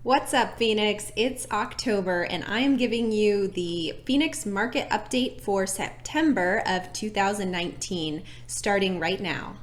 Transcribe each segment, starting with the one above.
What's up, Phoenix? It's October, and I am giving you the Phoenix market update for September of 2019, starting right now.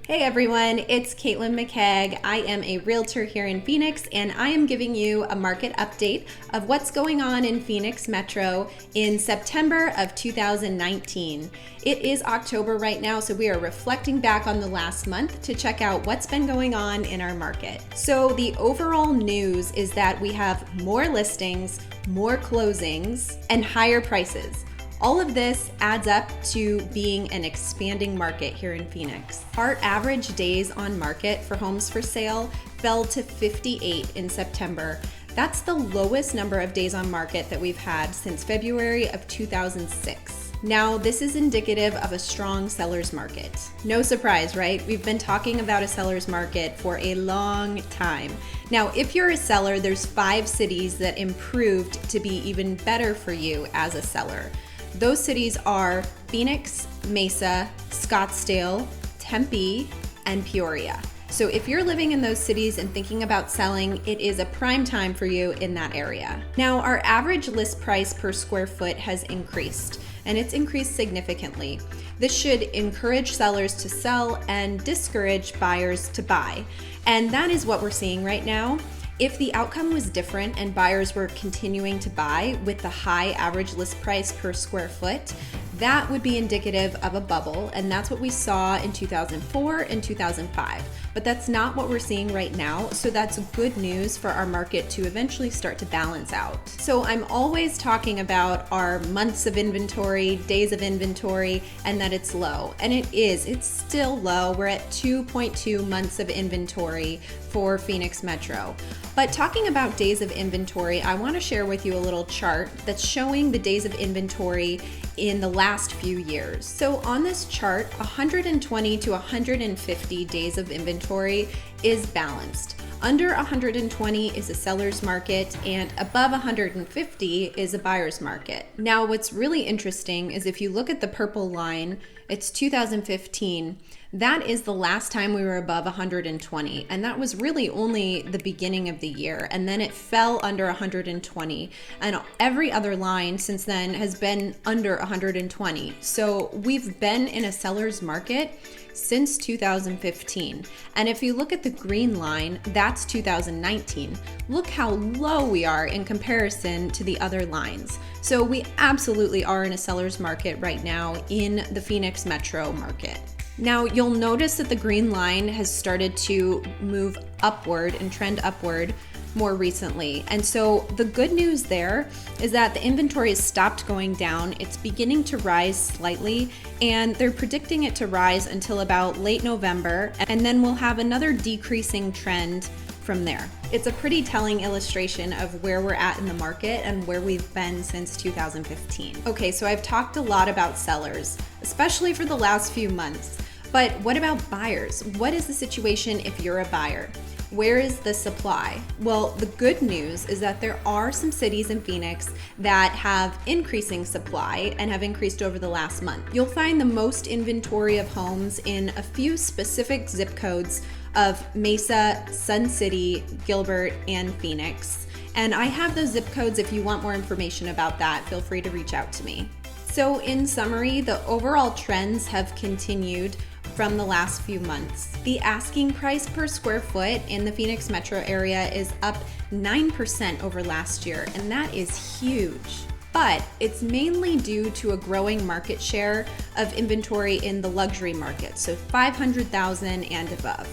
Hey everyone, it's Caitlin McKeag. I am a realtor here in Phoenix, and I am giving you a market update of what's going on in Phoenix Metro in September of 2019. It is October right now, so we are reflecting back on the last month to check out what's been going on in our market. So the overall news is that we have more listings, more closings, and higher prices. All of this adds up to being an expanding market here in Phoenix. Our average days on market for homes for sale fell to 58 in September. That's the lowest number of days on market that we've had since February of 2006. Now, this is indicative of a strong seller's market. No surprise, right? We've been talking about a seller's market for a long time. Now, if you're a seller, there's 5 cities that improved to be even better for you as a seller. Those cities are Phoenix, Mesa, Scottsdale, Tempe, and Peoria. So if you're living in those cities and thinking about selling, it is a prime time for you in that area. Now, our average list price per square foot has increased, and it's increased significantly. This should encourage sellers to sell and discourage buyers to buy. And that is what we're seeing right now. If the outcome was different and buyers were continuing to buy with the high average list price per square foot, that would be indicative of a bubble, and that's what we saw in 2004 and 2005. But that's not what we're seeing right now, so that's good news for our market to eventually start to balance out. So I'm always talking about our months of inventory, days of inventory, and that it's low. And it is, it's still low. We're at 2.2 months of inventory for Phoenix Metro. But talking about days of inventory, I want to share with you a little chart that's showing the days of inventory in the last few years. So on this chart, 120 to 150 days of inventory is balanced. Under 120 is a seller's market, and above 150 is a buyer's market. Now, what's really interesting is if you look at the purple line, it's 2015. That is the last time we were above 120, and that was really only the beginning of the year, and then it fell under 120, and every other line since then has been under 120. So we've been in a seller's market since 2015. And if you look at the green line, that's 2019. Look how low we are in comparison to the other lines. So we absolutely are in a seller's market right now in the Phoenix Metro market. Now, you'll notice that the green line has started to move upward and trend upward more recently. And so the good news there is that the inventory has stopped going down. It's beginning to rise slightly, and they're predicting it to rise until about late November, and then we'll have another decreasing trend from there. It's a pretty telling illustration of where we're at in the market and where we've been since 2015. Okay, so I've talked a lot about sellers, especially for the last few months. But what about buyers? What is the situation if you're a buyer? Where is the supply? Well, the good news is that there are some cities in Phoenix that have increasing supply and have increased over the last month. You'll find the most inventory of homes in a few specific zip codes of Mesa, Sun City, Gilbert, and Phoenix. And I have those zip codes. If you want more information about that, feel free to reach out to me. So in summary, the overall trends have continued from the last few months. The asking price per square foot in the Phoenix metro area is up 9% over last year, and that is huge. But it's mainly due to a growing market share of inventory in the luxury market, so $500,000 and above.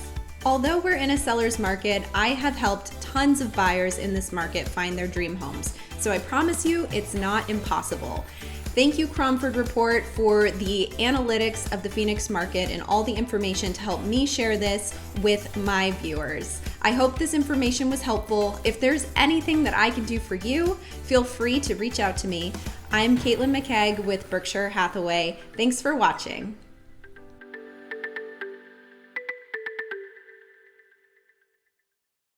Although we're in a seller's market, I have helped tons of buyers in this market find their dream homes. So I promise you, it's not impossible. Thank you, Cromford Report, for the analytics of the Phoenix market and all the information to help me share this with my viewers. I hope this information was helpful. If there's anything that I can do for you, feel free to reach out to me. I'm Caitlin McKeag with Berkshire Hathaway. Thanks for watching.